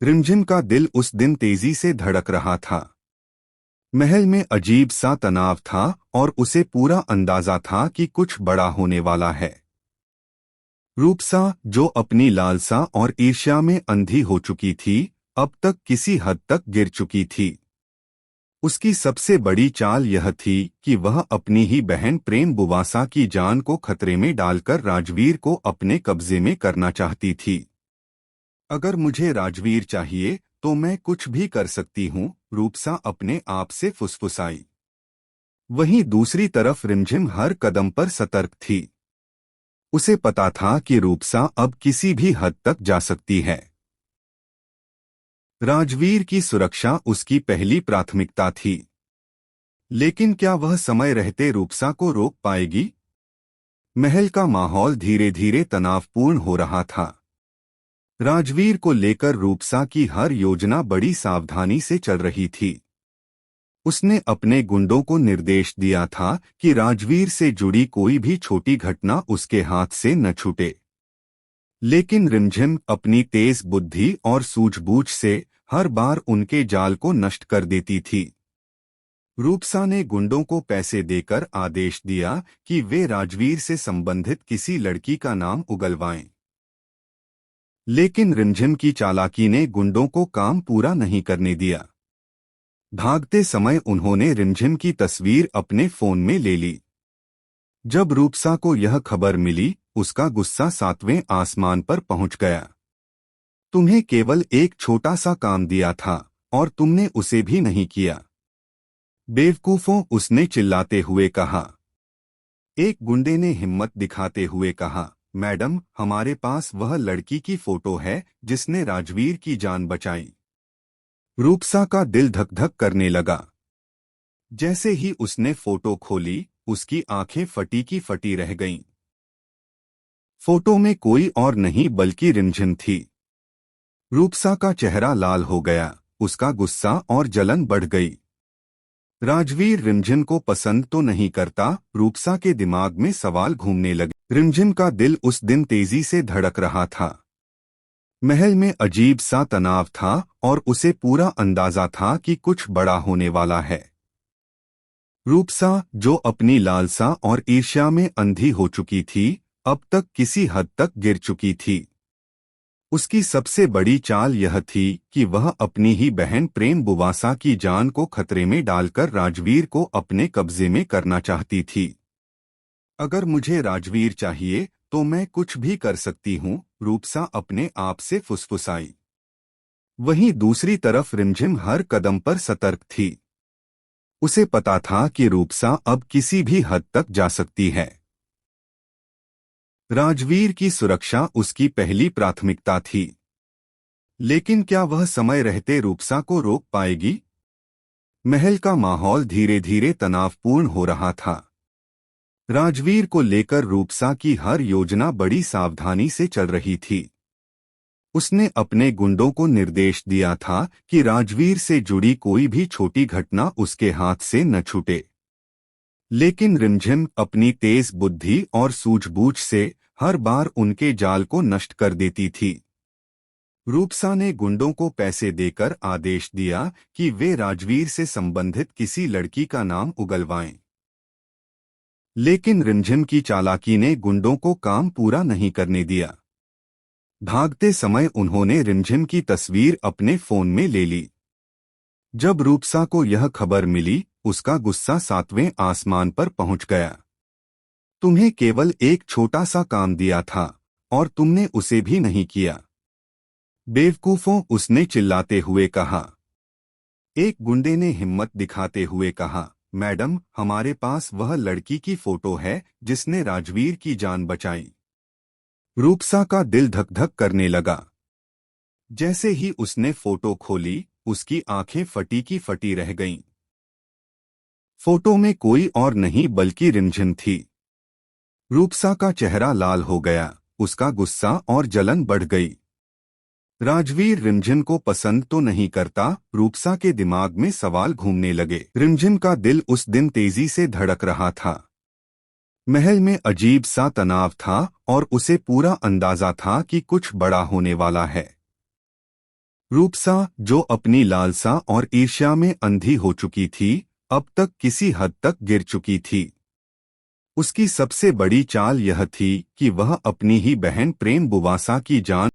रिमझिम का दिल उस दिन तेजी से धड़क रहा था। महल में अजीब सा तनाव था और उसे पूरा अंदाजा था कि कुछ बड़ा होने वाला है। रूपसा, जो अपनी लालसा और ईर्ष्या में अंधी हो चुकी थी, अब तक किसी हद तक गिर चुकी थी। उसकी सबसे बड़ी चाल यह थी कि वह अपनी ही बहन प्रेम बुवासा की जान को खतरे में डालकर राजवीर को अपने कब्जे में करना चाहती थी। अगर मुझे राजवीर चाहिए तो मैं कुछ भी कर सकती हूँ, रूपसा अपने आप से फुसफुसाई। वहीं दूसरी तरफ रिमझिम हर कदम पर सतर्क थी। उसे पता था कि रूपसा अब किसी भी हद तक जा सकती है। राजवीर की सुरक्षा उसकी पहली प्राथमिकता थी। लेकिन क्या वह समय रहते रूपसा को रोक पाएगी? महल का माहौल धीरे धीरे तनावपूर्ण हो रहा था। राजवीर को लेकर रूपसा की हर योजना बड़ी सावधानी से चल रही थी। उसने अपने गुंडों को निर्देश दिया था कि राजवीर से जुड़ी कोई भी छोटी घटना उसके हाथ से न छूटे। लेकिन रिमझिम अपनी तेज बुद्धि और सूझबूझ से हर बार उनके जाल को नष्ट कर देती थी। रूपसा ने गुंडों को पैसे देकर आदेश दिया कि वे राजवीर से संबंधित किसी लड़की का नाम उगलवाएं। लेकिन रिमझिम की चालाकी ने गुंडों को काम पूरा नहीं करने दिया। भागते समय उन्होंने रिमझिम की तस्वीर अपने फोन में ले ली। जब रूपसा को यह खबर मिली, उसका गुस्सा 7वें आसमान पर पहुंच गया। तुम्हें केवल एक छोटा सा काम दिया था और तुमने उसे भी नहीं किया। बेवकूफों, उसने चिल्लाते हुए कहा। एक गुंडे ने हिम्मत दिखाते हुए कहा, मैडम, हमारे पास वह लड़की की फोटो है जिसने राजवीर की जान बचाई। रूपसा का दिल धक धक करने लगा। जैसे ही उसने फोटो खोली, उसकी आंखें फटी की फटी रह गईं। फोटो में कोई और नहीं बल्कि रिमझिम थी। रूपसा का चेहरा लाल हो गया, उसका गुस्सा और जलन बढ़ गई। राजवीर रिमझिम को पसंद तो नहीं करता, रूपसा के दिमाग में सवाल घूमने लगे। रिमझिम का दिल उस दिन तेजी से धड़क रहा था। महल में अजीब सा तनाव था और उसे पूरा अंदाजा था कि कुछ बड़ा होने वाला है। रूपसा, जो अपनी लालसा और ईर्ष्या में अंधी हो चुकी थी, अब तक किसी हद तक गिर चुकी थी। उसकी सबसे बड़ी चाल यह थी कि वह अपनी ही बहन प्रेम बुवासा की जान को खतरे में डालकर राजवीर को अपने कब्जे में करना चाहती थी। अगर मुझे राजवीर चाहिए तो मैं कुछ भी कर सकती हूँ, रूपसा अपने आप से फुसफुसाई। वहीं दूसरी तरफ रिमझिम हर कदम पर सतर्क थी। उसे पता था कि रूपसा अब किसी भी हद तक जा सकती है। राजवीर की सुरक्षा उसकी पहली प्राथमिकता थी। लेकिन क्या वह समय रहते रूपसा को रोक पाएगी? महल का माहौल धीरे धीरे तनावपूर्ण हो रहा था। राजवीर को लेकर रूपसा की हर योजना बड़ी सावधानी से चल रही थी। उसने अपने गुंडों को निर्देश दिया था कि राजवीर से जुड़ी कोई भी छोटी घटना उसके हाथ से न छूटे। लेकिन रिमझिम अपनी तेज बुद्धि और सूझबूझ से हर बार उनके जाल को नष्ट कर देती थी। रूपसा ने गुंडों को पैसे देकर आदेश दिया कि वे राजवीर से संबंधित किसी लड़की का नाम उगलवाएं। लेकिन रिमझिम की चालाकी ने गुंडों को काम पूरा नहीं करने दिया। भागते समय उन्होंने रिमझिम की तस्वीर अपने फोन में ले ली। जब रूपसा को यह खबर मिली, उसका गुस्सा 7वें आसमान पर पहुंच गया। तुम्हें केवल एक छोटा सा काम दिया था और तुमने उसे भी नहीं किया। बेवकूफों, उसने चिल्लाते हुए कहा। एक गुंडे ने हिम्मत दिखाते हुए कहा, मैडम, हमारे पास वह लड़की की फोटो है जिसने राजवीर की जान बचाई। रूपसा का दिल धक धक करने लगा। जैसे ही उसने फोटो खोली, उसकी आंखें फटी की फटी रह गईं। फोटो में कोई और नहीं बल्कि रिमझिम थी। रूपसा का चेहरा लाल हो गया, उसका गुस्सा और जलन बढ़ गई। राजवीर रिमझिम को पसंद तो नहीं करता, रूपसा के दिमाग में सवाल घूमने लगे। रिमझिम का दिल उस दिन तेजी से धड़क रहा था। महल में अजीब सा तनाव था और उसे पूरा अंदाजा था कि कुछ बड़ा होने वाला है। रूपसा, जो अपनी लालसा और ईर्ष्या में अंधी हो चुकी थी, अब तक किसी हद तक गिर चुकी थी। उसकी सबसे बड़ी चाल यह थी कि वह अपनी ही बहन प्रेम बुवासा की जान